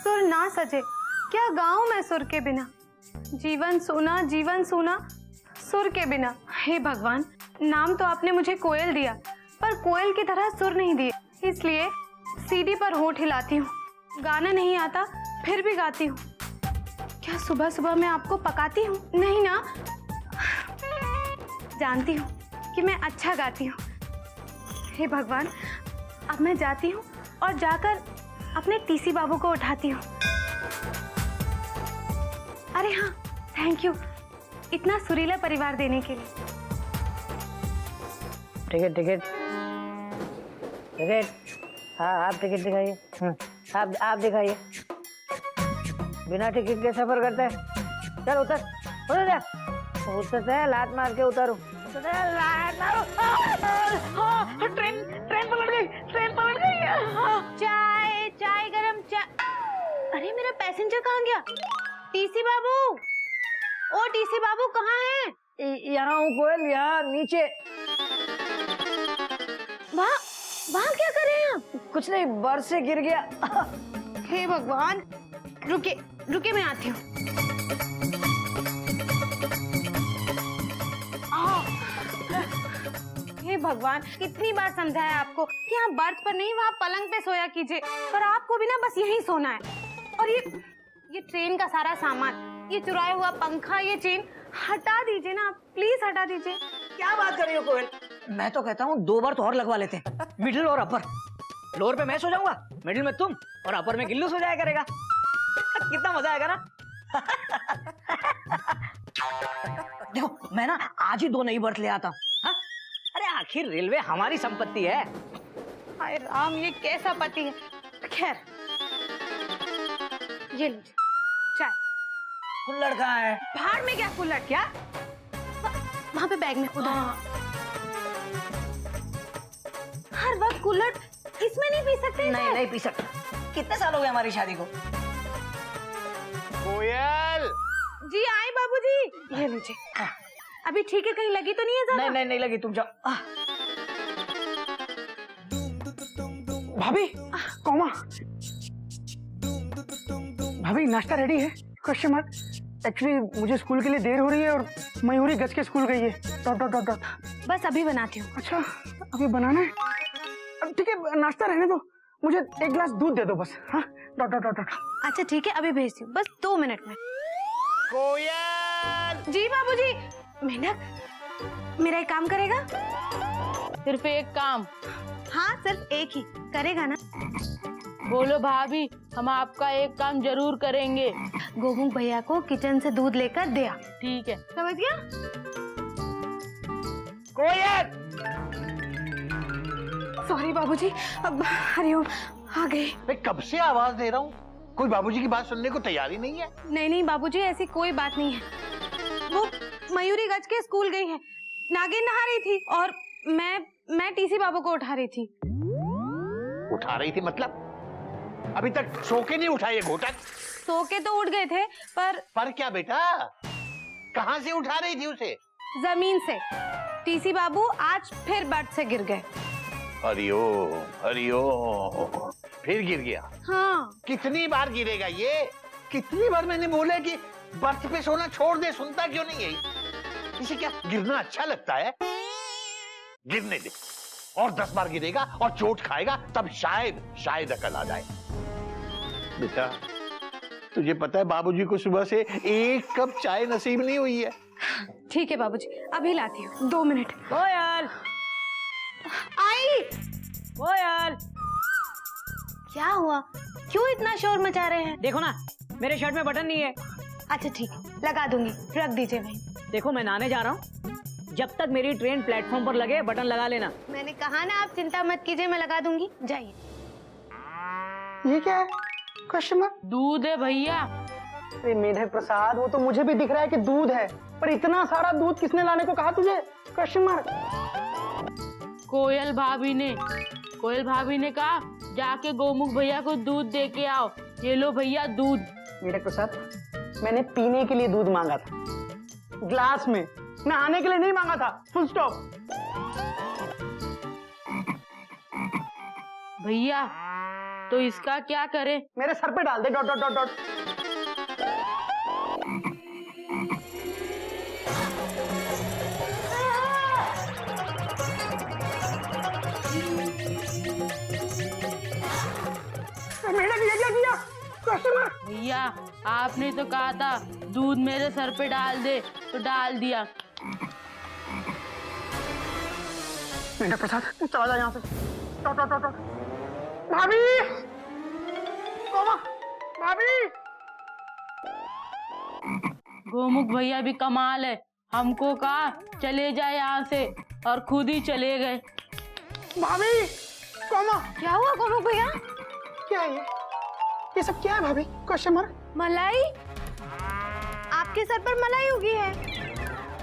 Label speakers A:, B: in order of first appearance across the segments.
A: सुर ना सजे, क्या गाऊं मैं सुर के बिना। जीवन सूना सुर के बिना। हे भगवान, नाम तो आपने मुझे कोयल दिया, पर कोयल की तरह सुर नहीं दिए, इसलिए सीढ़ी पर होंठ हिलाती हूँ। गाना नहीं आता फिर भी गाती हूँ। क्या सुबह सुबह मैं आपको पकाती हूँ? नहीं ना। जानती हूँ कि मैं अच्छा गाती हूँ। हे भगवान, अब मैं जाती हूँ और जाकर अपने टीसी बाबू को उठाती हूँ। अरे हाँ, थैंक यू इतना सुरीला परिवार देने के लिए।
B: टिकट टिकट टिकट, हाँ आप टिकट दिखाइए। आप दिखाइए। बिना टिकट के सफर करता है? चल उतर उतर जा, उतर, लात मार के उतारू। लात मारो। ट्रेन पलट गई,
A: चाय गरम चाय। अरे मेरा पैसेंजर कहाँ गया? टीसी बाबू, ओ टीसी बाबू कहाँ हैं?
B: यहाँ हूँ कोयल, यहाँ नीचे।
A: वहाँ क्या कर रहे हैं आप?
B: कुछ नहीं, बर्थ से गिर गया।
A: हे भगवान, रुके मैं आती हूँ। हे भगवान, कितनी बार समझाया आपको कि आप बर्थ पर नहीं वहाँ पलंग पे सोया कीजिए, पर आपको भी ना बस यहीं सोना है। और ये ट्रेन का सारा सामान, ये चुराया हुआ पंखा, ये चेन हटा दीजिए ना, प्लीज हटा दीजिए।
B: क्या बात कर रही हो कोयल? मैं तो कहता हूँ 2 बार तो और लगवा लेते हैं, मिडिल और अपर। लोअर पे मैं सो जाऊंगा, मिडिल में तुम, और अपर में गिल्लू सो जाया करेगा। कितना मजा आएगा ना। देखो मैं ना आज ही 2 नई बर्थ ले आता हूँ। अरे आखिर रेलवे हमारी संपत्ति है।
A: हाय राम, ये कैसा पति है। खैर, ये लीजिए चाय।
B: कुल्हड़ कहाँ है?
A: भाड़ में क्या कुल्हड़? क्या वहाँ पे बैग में उधर। हर वक्त कुल्हड़ इसमें नहीं पी सकते?
B: नहीं पी सकते। कितने साल हो गए हमारी शादी को?
C: कोयल
A: जी आए बाबूजी। ये लीजिए। अभी ठीक है, कहीं लगी तो नहीं है ज़्यादा?
B: नहीं लगी, तुम जाओ। भाभी, कोमा भाभी, नाश्ता रेडी है? Question mark. एक्चुअली मुझे स्कूल के लिए देर हो रही है और मयूरी गज के स्कूल गई है। डॉट।
A: बस अभी बनाती हूँ।
B: अच्छा, अभी बनाना है? ठीक है, नाश्ता रहने दो, मुझे 1 गिलास दूध दे दो बस। हाँ, डॉट।
A: अच्छा ठीक है, अभी भेजती हूँ, बस 2 मिनट में।
C: कोयल
A: जी बाबूजी। मेंढक, मेरा एक काम करेगा?
D: सिर्फ एक काम?
A: हाँ, सिर्फ एक ही करेगा ना?
D: बोलो भाभी, हम आपका एक काम जरूर करेंगे।
A: गोमुख भैया को किचन से दूध लेकर दे आ।
D: ठीक है।
A: समझ गया?
C: कोयल
A: सॉरी बाबूजी, अब हरिओम आ गए।
C: मैं कब से आवाज दे रहा हूँ, कोई बाबूजी की बात सुनने को तैयार ही नहीं है।
A: नहीं बाबूजी, ऐसी कोई बात नहीं है। वो मयूरी गज के स्कूल गई है, नागिन नहा रही थी और मैं टीसी बाबू को उठा रही थी।
C: उठा रही थी मतलब? अभी तक सो के नहीं उठा ये घोटक?
A: सो के तो उठ गए थे, पर
C: क्या बेटा, कहाँ से उठा रही थी उसे?
A: जमीन से। टीसी बाबू आज फिर बर्थ से गिर गए।
C: हरिओम, फिर गिर गया?
A: हाँ।
C: कितनी बार गिरेगा ये? कितनी बार मैंने बोला कि बर्थ पे सोना छोड़ दे, सुनता क्यों नहीं है? इसे क्या गिरना अच्छा लगता है? गिरने दे, और 10 बार गिरेगा और चोट खाएगा, तब शायद अकल आ जाए। बेटा, तुझे पता है बाबूजी को सुबह से 1 कप चाय नसीब नहीं हुई है।
A: ठीक है बाबूजी, अभी लाती हूँ, 2 मिनट।
B: कोयल,
A: आई।
B: कोयल,
A: क्या हुआ? क्यों इतना शोर मचा रहे हैं?
B: देखो ना, मेरे शर्ट में बटन नहीं है।
A: अच्छा ठीक है, लगा दूंगी, रख दीजिए वहीं।
B: देखो मैं नहाने जा रहा हूँ, जब तक मेरी ट्रेन प्लेटफॉर्म पर लगे बटन लगा लेना।
A: मैंने कहा ना, आप चिंता मत कीजिए, मैं लगा दूंगी, जाइए।
B: ये क्या है? Question mark.
D: दूध है भैया।
E: अरे मेढक प्रसाद, वो तो मुझे भी दिख रहा है कि दूध है, पर इतना सारा दूध किसने लाने को कहा तुझे? Question mark.
D: कोयल भाभी ने कहा जाके गोमुख भैया को दूध दे के आओ। ये लो भैया दूध।
E: मेढक प्रसाद, मैंने पीने के लिए दूध मांगा था, ग्लास में, नहाने के लिए नहीं मांगा था, फुल स्टॉप।
D: भैया तो इसका क्या करें?
E: मेरे सर पे डाल दे डॉट डॉट डॉट डॉट। मेढक ये क्या किया? कस्टमर
D: भैया आपने तो कहा था दूध मेरे सर पे डाल दे, तो डाल दिया।
E: मेढक प्रसाद चला जा यहाँ से। Dot dot dot dot. भाभी, मामा, भाभी।
D: गोमुख भैया भी कमाल है, हमको कहा चले जाए यहाँ से और खुद ही चले गए।
E: भाभी, कोमा,
A: क्या हुआ गोमुख भैया?
E: क्या है ये सब क्या है भाभी? कस्टमर
A: मलाई? आपके सर पर मलाई उगी है?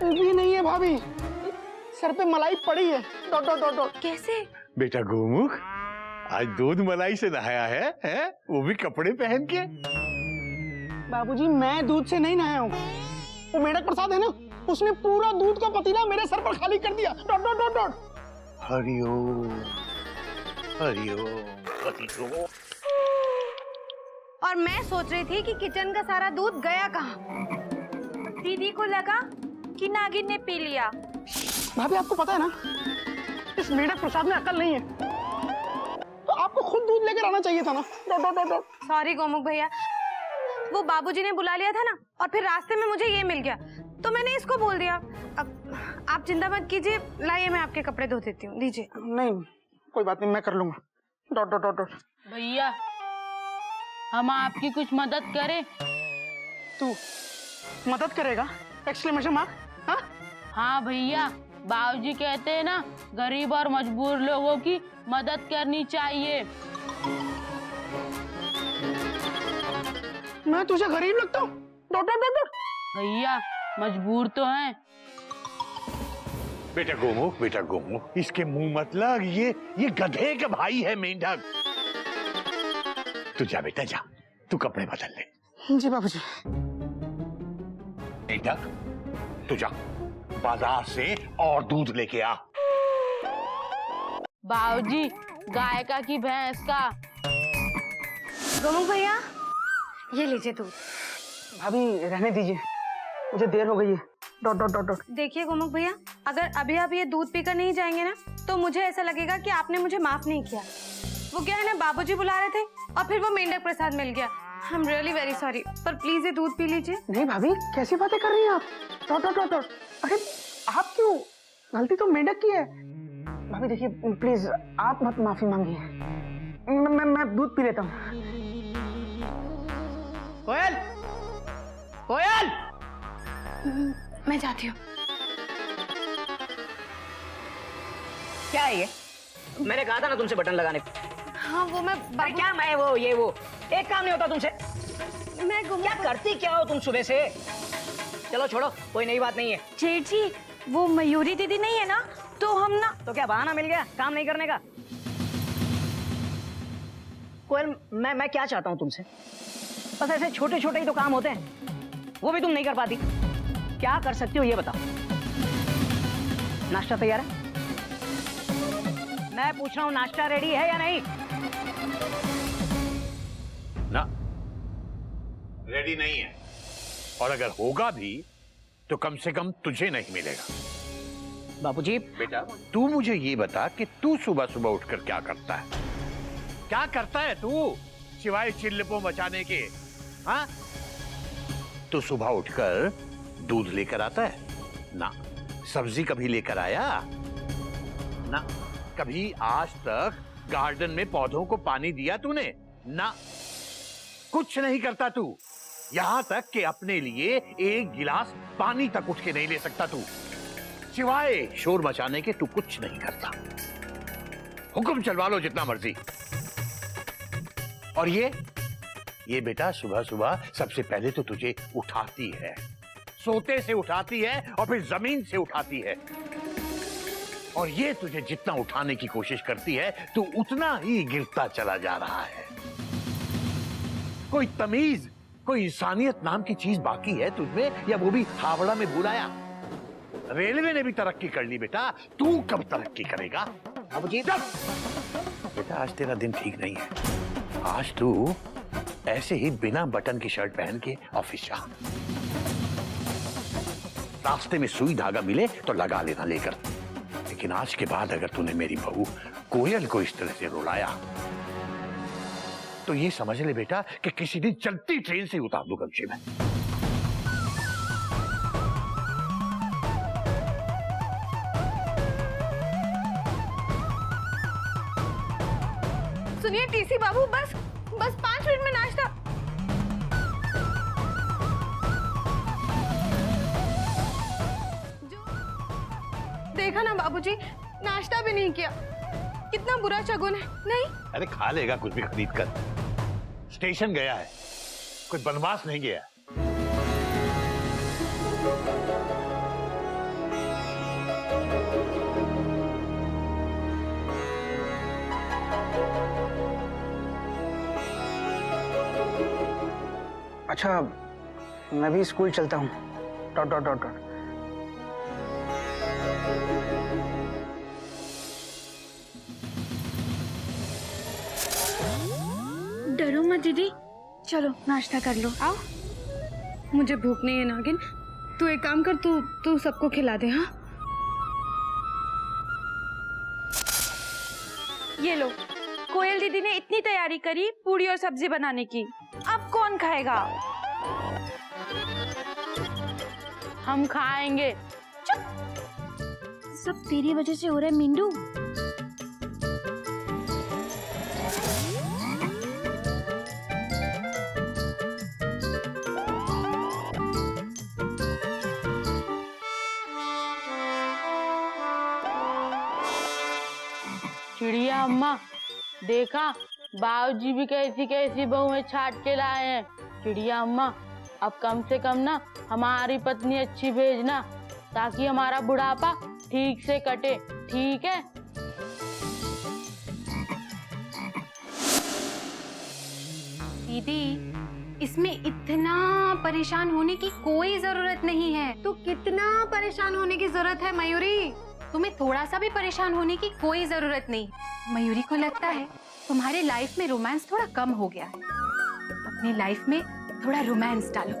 E: उगी नहीं है भाभी, सर पे मलाई पड़ी है। Dot dot dot dot.
A: कैसे?
C: बेटा गोमुख, आज दूध मलाई से नहाया है? वो भी कपड़े पहन के।
E: बाबूजी मैं दूध से नहीं नहाया हूँ, वो मेढक प्रसाद है ना, उसने पूरा दूध का पतीला मेरे सर पर खाली कर दिया। Dot dot dot dot.
C: Hariom, Hariom, Hariom.
A: और मैं सोच रही थी कि किचन का सारा दूध गया कहाँ? दीदी को लगा कि नागिन ने पी लिया।
E: भाभी आपको पता है ना, इस मेढक प्रसाद में अकल नहीं है, तो आपको खुद दूध लेकर आना चाहिए था ना। Dot dot dot dot.
A: Sorry Gomukh भैया, वो बाबूजी ने बुला लिया था ना, और फिर रास्ते में मुझे ये मिल गया, तो मैंने इसको बोल दिया। अब आप चिंता मत कीजिए, लाइए मैं आपके कपड़े धो देती हूँ, लीजिए।
E: नहीं कोई बात नहीं, मैं कर लूंगा। Dot dot dot dot.
D: भैया हम आपकी कुछ मदद करें?
E: तू मदद करेगा? Exclamation mark. हाँ
D: हाँ भैया, बाबूजी कहते हैं ना, गरीब और मजबूर लोगों की मदद करनी चाहिए।
E: मैं तुझे गरीब लगता हूँ? Dot dot dot dot.
D: भैया मजबूर तो हैं।
C: बेटा गोमुख, इसके मुंह मत लग, ये गधे का भाई है मेंढक। तू जा बेटा जा, तू कपड़े बदल ले।
E: जी बाबूजी।
C: मेंढक तू जा, बाजार से और दूध लेके आ।
D: बाबूजी गाय का कि भैंस का?
A: गोमुख भैया ये लीजिए दूध।
E: भाभी रहने दीजिए, मुझे देर हो गई है। Dot dot dot dot.
A: देखिए गोमुख भैया, अगर अभी आप ये दूध पीकर नहीं जाएंगे ना, तो मुझे ऐसा लगेगा कि आपने मुझे माफ नहीं किया। वो क्या है ना, बाबूजी बुला रहे थे और फिर वो मेंढक प्रसाद मिल गया। I am really very sorry, पर प्लीज ये दूध पी लीजिए।
E: नहीं भाभी कैसी बातें कर रही हैं आप? Dot dot dot dot. अरे आप क्यों, गलती तो मेढक की है। भाभी देखिए प्लीज आप मत माफी मांगिए, मैं दूध पी लेता हूँ। कोयल, कोयल।
A: मैं जाती हूँ।
B: क्या है ये? मैंने कहा था ना तुमसे बटन लगाने को।
A: हाँ वो मैं
B: अरे क्या मैं वो ये वो, एक काम नहीं होता तुमसे।
A: मैं
B: क्या करती क्या हो तुम सुबह से? चलो छोड़ो, कोई नई बात नहीं है।
A: जेठ जी, वो मयूरी दीदी नहीं है ना, तो हम ना।
B: तो क्या बहाना मिल गया काम नहीं करने का? कोयल मैं क्या चाहता हूँ तुमसे, बस ऐसे छोटे छोटे ही तो काम होते हैं, वो भी तुम नहीं कर पाती। क्या कर सकती हो ये बताओ। नाश्ता तैयार है? मैं पूछ रहा हूँ नाश्ता रेडी है या नहीं?
C: ना, रेडी नहीं है, और अगर होगा भी तो कम से कम तुझे नहीं मिलेगा।
B: बापूजी
C: बेटा तू मुझे ये बता कि तू सुबह सुबह उठकर क्या करता है? क्या करता है तू सिवाय चिल्लपो मचाने के? हाँ, तू सुबह उठकर दूध लेकर आता है ना? सब्जी कभी लेकर आया ना? कभी आज तक गार्डन में पौधों को पानी दिया तूने ना? कुछ नहीं करता तू, यहां तक कि अपने लिए एक गिलास पानी तक उठ के नहीं ले सकता तू। सिवाय शोर मचाने के तू कुछ नहीं करता। हुक्म चलवा लो जितना मर्जी। और ये बेटा सुबह सुबह सबसे पहले तो तुझे उठाती है, सोते से उठाती है और फिर जमीन से उठाती है। और ये तुझे जितना उठाने की कोशिश करती है तू उतना ही गिरता चला जा रहा है। कोई तमीज, कोई इंसानियत नाम की चीज बाकी है तुझमें, या वो भी हावड़ा में बुलाया? रेलवे ने भी तरक्की कर ली बेटा, तू कब तरक्की करेगा?
B: बाबूजी
C: बेटा आज तेरा दिन ठीक नहीं है। आज तू ऐसे ही बिना बटन की शर्ट पहन के ऑफिस जा। रास्ते में सुई धागा मिले तो लगा लेना लेकर, लेकिन आज के बाद अगर तूने मेरी बहू कोयल को इस तरह से रुलाया तो ये समझ ले बेटा कि किसी दिन चलती ट्रेन से उतार दूं गमछे में।
A: सुनिए टीसी बाबू, बस 5 मिनट में नाश्ता। देखा ना बाबूजी, नाश्ता भी नहीं किया। कितना बुरा शगुन है। नहीं,
C: अरे खा लेगा कुछ भी खरीद कर। स्टेशन गया है, कोई बनवास नहीं गया।
E: अच्छा, मैं भी स्कूल चलता हूँ। Dot dot dot dot.
A: डरो मत दीदी, चलो नाश्ता कर लो। आओ। मुझे भूख नहीं है नागिन, तू एक काम कर, तू सबको खिला दे। हाँ,
D: ये लो, कोयल दीदी ने इतनी तैयारी करी पूरी और सब्जी बनाने की, अब कौन खाएगा? हम खाएंगे।
A: सब तेरी वजह से हो रहा है मिंडू।
D: चिड़िया अम्मा, देखा बाबूजी भी कैसी कैसी बहुएं छाट के लाए हैं। चिड़िया अम्मा, अब कम से कम ना हमारी पत्नी अच्छी भेजना, ताकि हमारा बुढ़ापा ठीक से कटे, ठीक है?
A: दीदी, इसमें इतना परेशान होने की कोई जरूरत नहीं है। तो कितना परेशान होने की जरूरत है मयूरी? तुम्हें थोड़ा सा भी परेशान होने की कोई जरूरत नहीं। मयूरी को लगता है तुम्हारे लाइफ में रोमांस थोड़ा कम हो गया है। अपनी लाइफ में थोड़ा रोमांस डालो।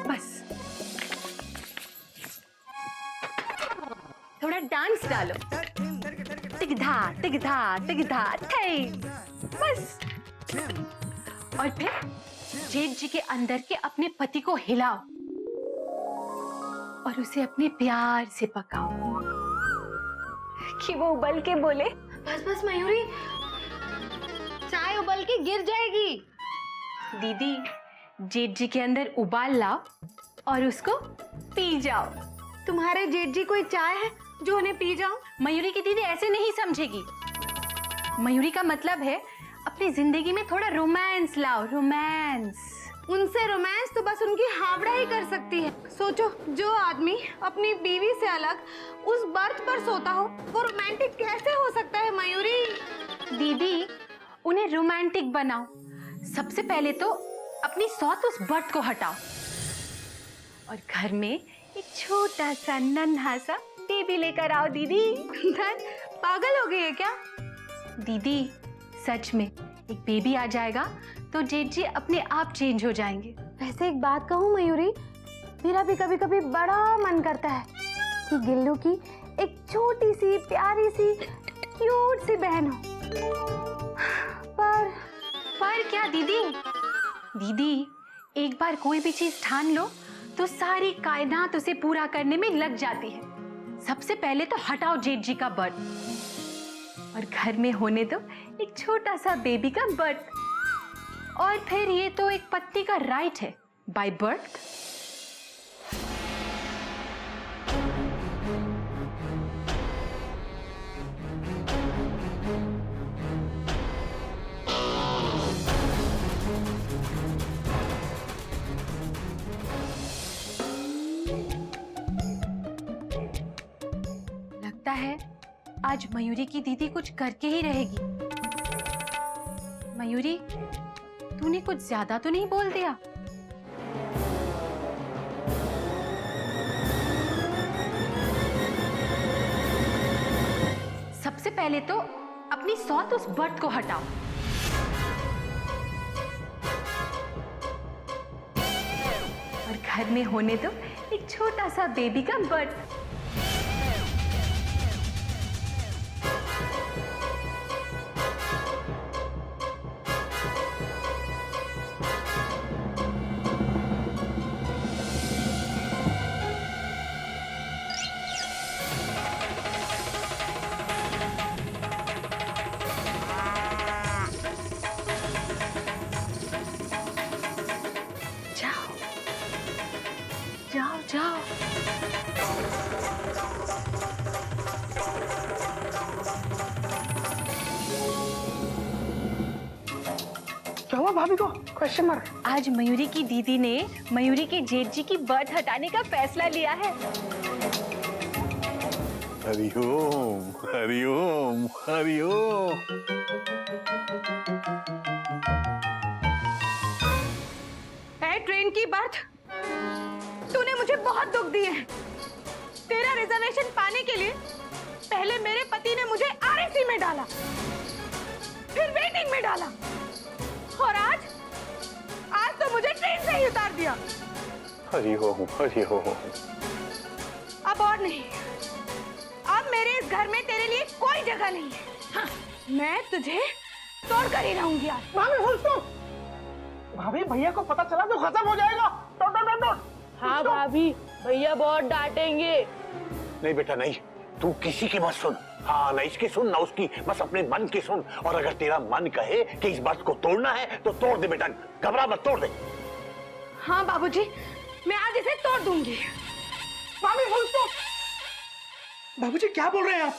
A: बस थोड़ा डांस डालो। टिकधा टिकधा टिकधा थे। बस। और फिर जेठ जी के अंदर के अपने पति को हिलाओ और उसे अपने प्यार से पकाओ कि वो उबल के बोले, बस बस मयूरी, चाय उबल के गिर जाएगी। दीदी, जेठ जी के अंदर उबाल लाओ और उसको पी जाओ। तुम्हारे जेठ जी कोई चाय है जो उन्हें पी जाओ? मयूरी की दीदी ऐसे नहीं समझेगी। मयूरी का मतलब है अपनी जिंदगी में थोड़ा रोमांस लाओ। रोमांस, उनसे रोमांस तो बस उनकी हावड़ा ही कर सकती है। सोचो, जो आदमी अपनी बीवी से अलग उस बर्थ पर सोता हो, वो रोमांटिक कैसे हो सकता है मयूरी? दीदी, उन्हें रोमांटिक बनाओ। सबसे पहले तो अपनी सौत उस बर्थ को हटाओ और घर में एक छोटा सा नन्हा सा बेबी लेकर आओ। दीदी, पागल हो गई है क्या? दीदी, सच में एक बेबी आ जाएगा तो जेठ जी अपने आप चेंज हो जाएंगे। वैसे एक बात कहूँ मयूरी, मेरा भी कभी कभी बड़ा मन करता है कि गिल्लू की एक छोटी सी प्यारी सी क्यूट सी बहन हो। पर क्या दीदी? दीदी, एक बार कोई भी चीज ठान लो तो सारी कायनात उसे पूरा करने में लग जाती है। सबसे पहले तो हटाओ जेठ जी का बर्थ और घर में होने दो एक छोटा सा बेबी का बर्थ। और फिर ये तो एक पत्नी का राइट है बाय बर्थ। लगता है आज मयूरी की दीदी कुछ करके ही रहेगी। मयूरी, तूने कुछ ज्यादा तो नहीं बोल दिया? पहले तो अपनी सौत उस बर्थ को हटाओ। और घर में होने दो एक छोटा सा बेबी का बर्थ। जाओ जाओ।
E: क्या हुआ भाभी को? Question mark.
A: आज मयूरी की दीदी ने मयूरी के जेठ जी की बर्थ हटाने का फैसला लिया है।
C: हरिओम हरिओम हरिओम।
A: ट्रेन की बर्थ, तूने मुझे बहुत दुख दिए हैं। तेरा रिजर्वेशन पाने के लिए पहले मेरे पति ने मुझे आरएसी में डाला, फिर वेटिंग में डाला, और आज तो मुझे ट्रेन से ही उतार दिया।
C: हरिओम हरिओम।
A: अब और नहीं, अब मेरे इस घर में तेरे लिए कोई जगह नहीं है। हाँ, मैं तुझे तोड़ कर ही रहूंगी आज।
E: भाभी फुल स्टॉप। भाभी भैया को पता चला तो खत्म हो जाएगा। Dot dot dot dot.
D: हाँ भाभी, भैया बहुत डांटेंगे।
C: नहीं बेटा नहीं, तू किसी की मत सुन। हाँ, ना इसकी सुन ना उसकी, बस अपने मन की सुन। और अगर तेरा मन कहे कि इस बात को तोड़ना है तो तोड़ दे बेटा, घबरा मत, तोड़ दे।
A: हाँ बाबूजी, मैं आज इसे तोड़ दूंगी।
E: भाभी फुल स्टॉप। बाबूजी क्या बोल रहे हैं आप?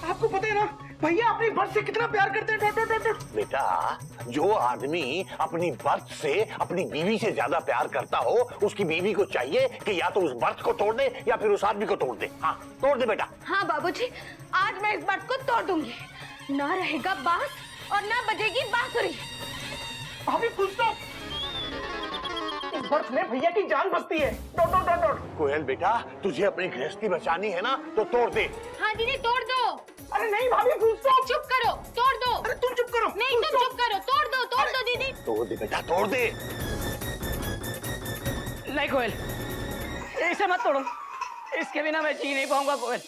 E: आपको पता है ना भैया अपनी बर्थ से कितना प्यार करते हैं। Dot dot dot dot.
C: बेटा, जो आदमी अपनी बर्थ से अपनी बीवी से ज्यादा प्यार करता हो, उसकी बीवी को चाहिए कि या तो उस बर्थ को तोड़ दे या फिर उस आदमी को तोड़ दे। हाँ, तोड़ दे बेटा।
A: हाँ बाबूजी, आज मैं इस बर्थ को तोड़ दूंगी। ना रहेगा बांस और ना बजेगी बांसुरी।
E: भाभी फुल स्टॉप। इस बर्थ में भैया की जान बसती है। Dot dot dot dot.
C: Koyal बेटा, तुझे अपनी गृहस्थी बचानी है ना तो तोड़ दे।
A: हाँ दीदी, तोड़ दो।
E: अरे नहीं भाभी फुल स्टॉप।
A: चुप करो, तोड़ दो।
E: अरे तुम चुप करो।
A: नहीं, तुम चुप करो, तोड़ दो दीदी।
C: तोड़ दे बेटा, तोड़ दे।
B: नहीं कोयल, इसे मत तोड़ो। इसके बिना मैं जी नहीं पाऊंगा कोयल।